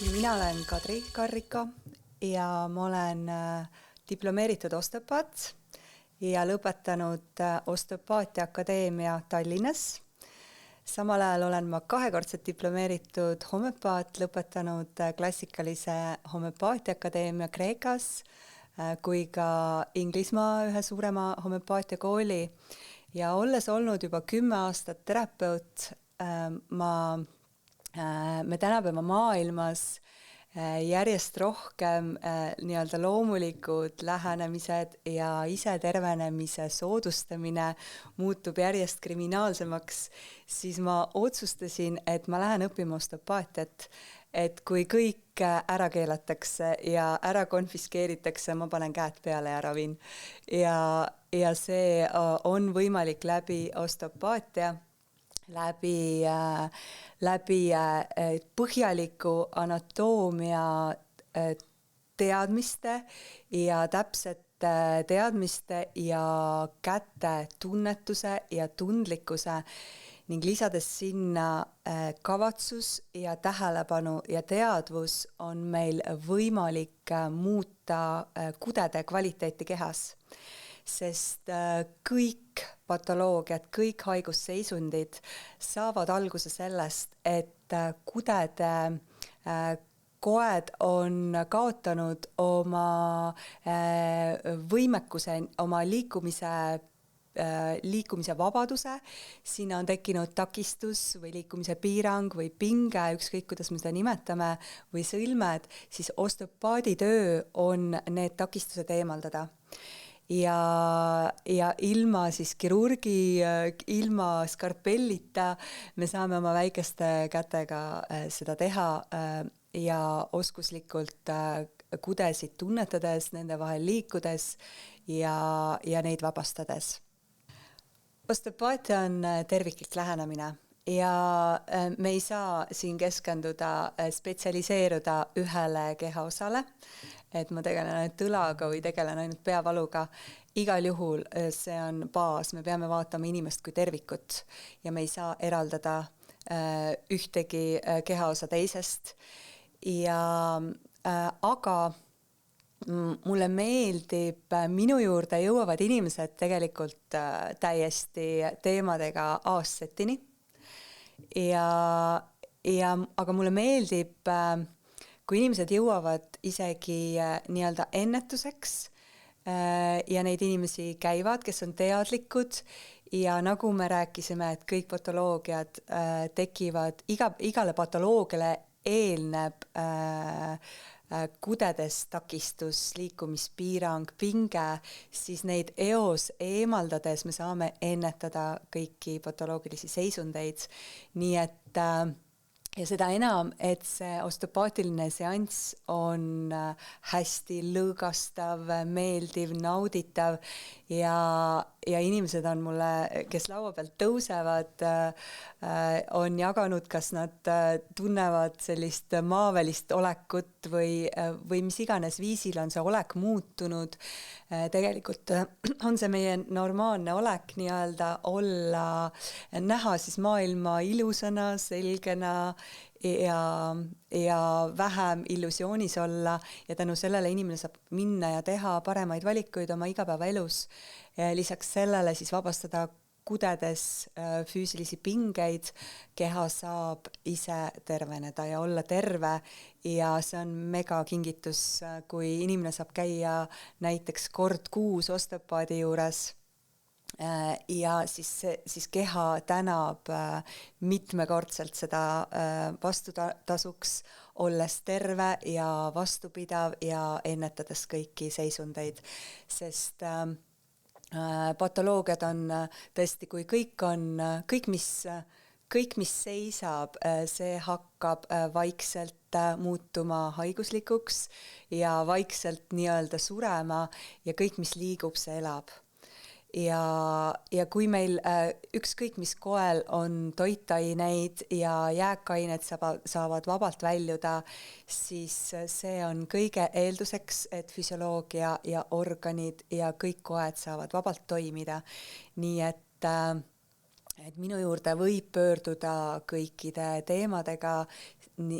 Mina olen Kadri Karrika ja ma olen diplomeeritud osteopaat ja lõpetanud Osteopaatia Akadeemia Tallinnas. Samal ajal olen ma kahekordselt diplomeeritud homöopaat, lõpetanud klassikalise homöopaatia akadeemia Kreekas kui ka Inglismaa ühe suurema homöopaatia kooli. Ja olles olnud juba 10 aastat terapeut, me tänapäeva maailmas järjest rohkem nii-öelda loomulikud lähenemised ja isetervenemise soodustamine muutub järjest kriminaalsemaks, siis ma otsustasin, et ma lähen õppima osteopaatiat, et kui kõik ära keelatakse ja ära konfiskeeritakse, ma panen käed peale ja ravin. Ja see on võimalik läbi osteopaatia, läbi põhjaliku anatoomia teadmiste ja täpsete teadmiste ja käte tunnetuse ja tundlikkuse ning lisades sinna kavatsus ja tähelepanu ja teadvus on meil võimalik muuta kudede kvaliteeti kehas. Sest kõik patoloogiad, kõik haigusseisundid saavad alguse sellest, et kudede koed on kaotanud oma võimekuse, oma liikumise vabaduse, sinna on tekkinud takistus või liikumise piirang või pinge, ükskõik kuidas me seda nimetame, või sõlmed, siis osteopaadi töö on need takistused eemaldada. Ja ilma siis kirurgi, ilma skarpellita me saame oma väikeste kätega seda teha ja oskuslikult kudesid tunnetades, nende vahel liikudes ja neid vabastades. Osteopaatia on terviklik lähenemine ja me ei saa siin keskenduda, spetsialiseeruda ühele kehaosale, et ma tegelen ainult tõlaga või tegelen ainult peavaluga. Igal juhul see on baas, me peame vaatama inimest kui tervikut ja me ei saa eraldada ühtegi kehaosa teisest. Aga mulle meeldib, minu juurde jõuavad inimesed tegelikult täiesti teemadega aastsetini. Aga mulle meeldib, kui inimesed jõuavad isegi nii-öelda ennetuseks ja neid inimesi käivad, kes on teadlikud ja nagu me rääkisime, et kõik patoloogiad tekivad, igale patoloogiale eelneb kudedes takistus, liikumispiirang, pinge, siis neid eos eemaldades me saame ennetada kõiki patoloogilisi seisundeid. Nii et ja seda enam, et see osteopaatiline seanss on hästi lõõgastav, meeldiv, nauditav ja inimesed on mulle, kes laua pealt tõusevad, on jaganud, kas nad tunnevad sellist maavälist olekut või mis iganes viisil on see olek muutunud. Tegelikult on see meie normaalne olek nii-öelda olla, näha siis maailma ilusana, selgena ja vähem illusioonis olla ja tänu sellele inimene saab minna ja teha paremaid valikuid oma igapäevaelus. Lisaks sellele siis vabastada kudedes füüsilisi pingeid, keha saab ise terveneda ja olla terve ja see on mega kingitus, kui inimene saab käia näiteks kord kuus osteopaadi juures ja siis keha tänab mitmekordselt seda vastutasuks, olles terve ja vastupidav ja ennetades kõiki seisundeid, sest patoloogiad on tõesti, kui kõik, mis seisab, see hakkab vaikselt muutuma haiguslikuks ja vaikselt nii-öelda surema ja kõik, mis liigub, see elab. Ja kui meil ükskõik mis koel on toitaineid ja jääkained saavad vabalt väljuda, siis see on kõige eelduseks, et füsioloogia ja organid ja kõik koed saavad vabalt toimida. Nii et et minu juurde võib pöörduda kõikide teemadega,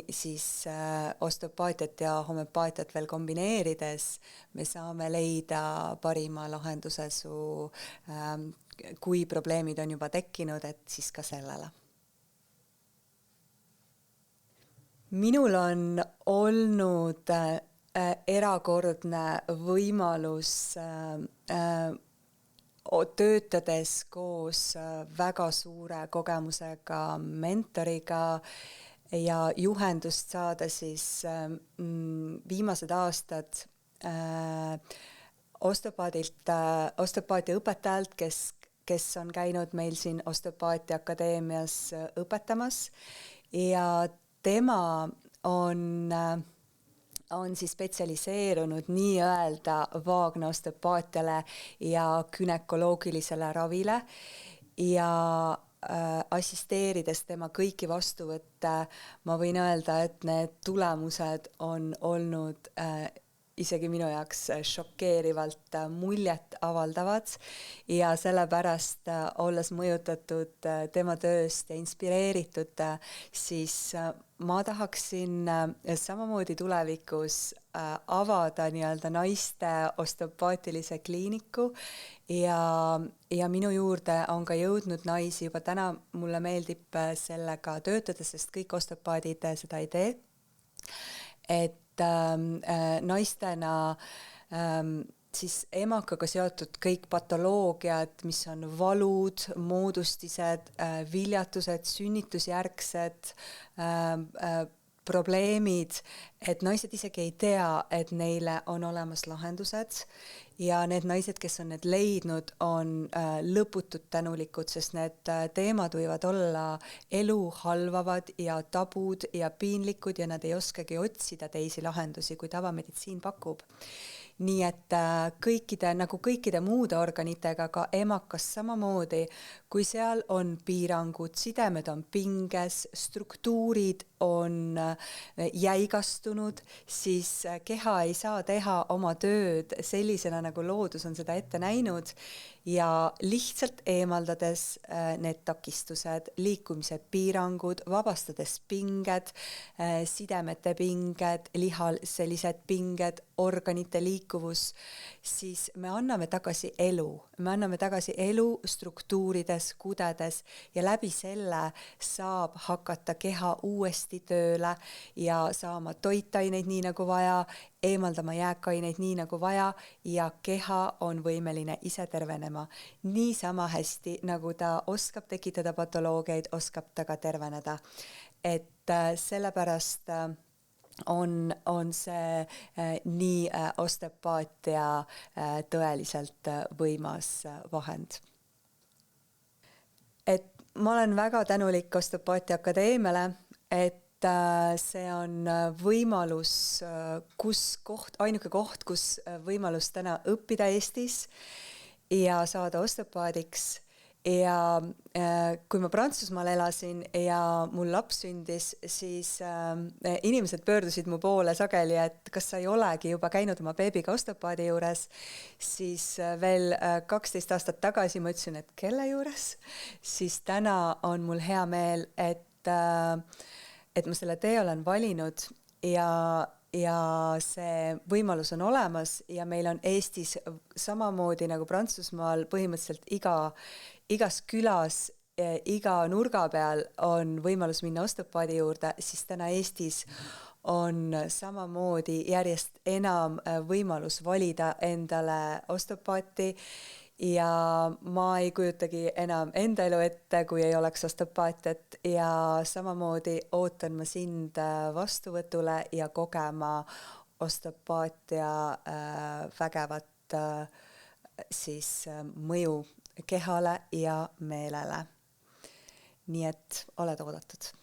siis osteopaatiat ja homöopaatiat veel kombineerides me saame leida parima lahenduse kui probleemid on juba tekkinud, et siis ka sellele. Minul on olnud erakordne võimalus töötades koos väga suure kogemusega mentoriga ja juhendust saada siis viimased aastad osteopaatia õpetajalt, kes on käinud meil siin Osteopaatia Akadeemias õpetamas ja tema on siis spetsialiseerunud nii-öelda vaagna osteopaatiale ja günekoloogilisele ravile ja assisteerides tema kõiki vastuvõtte, ma võin öelda, et need tulemused on olnud isegi minu jaoks šokeerivalt muljet avaldavad ja sellepärast olles mõjutatud tema tööst ja inspireeritud, siis ma tahaksin samamoodi tulevikus avada nii-öelda naiste osteopaatilise kliiniku ja minu juurde on ka jõudnud naisi juba täna, mulle meeldib sellega töötada, sest kõik osteopaadid seda ei tee, et naistena siis emakaga seotud kõik patoloogiad, mis on valud, moodustised, viljatused, sünnitusjärgsed probleemid, et naised isegi ei tea, et neile on olemas lahendused ja need naised, kes on need leidnud, on lõputult tänulikud, sest need teemad võivad olla elu halvavad ja tabud ja piinlikud ja nad ei oskagi otsida teisi lahendusi, kui tavameditsiin pakub. Nii et nagu kõikide muude organitega, ka emakas samamoodi, kui seal on piirangud, sidemed on pinges, struktuurid on jäigastunud, siis keha ei saa teha oma tööd sellisena, nagu loodus on seda ette näinud ja lihtsalt eemaldades need takistused, liikumise piirangud, vabastades pinged, sidemete pinged, lihal sellised pinged, organite liikuvus, siis me anname tagasi elu struktuurides, kudedes ja läbi selle saab hakata keha uuesti tööle ja saama toitaineid nii nagu vaja, eemaldama jääkaineid nii nagu vaja ja keha on võimeline ise tervenema. Niisama hästi, nagu ta oskab tekitada patoloogiaid, oskab ta ka terveneda. Et sellepärast on see nii osteopaatia tõeliselt võimas vahend. Et ma olen väga tänulik Osteopaatia Akadeemiale, et see on võimalus, ainuke koht, kus võimalus täna õppida Eestis ja saada osteopaadiks. Ja kui ma Prantsusmaal elasin ja mul laps sündis, siis inimesed pöördusid mu poole sageli, et kas sa ei olegi juba käinud oma beebiga osteopaadi juures, siis veel 12 aastat tagasi ma ütlesin, et kelle juures, siis täna on mul hea meel, et ma selle tee olen valinud ja see võimalus on olemas ja meil on Eestis samamoodi nagu Prantsusmaal põhimõtteliselt igas külas, iga nurga peal on võimalus minna osteopaadi juurde, siis täna Eestis on samamoodi järjest enam võimalus valida endale osteopaati ja ma ei kujutagi enam enda elu ette, kui ei oleks osteopaatiat ja samamoodi ootan ma sind vastuvõtule ja kogema osteopaatia vägevat siis mõju kehale ja meelele. Nii et oled oodatud.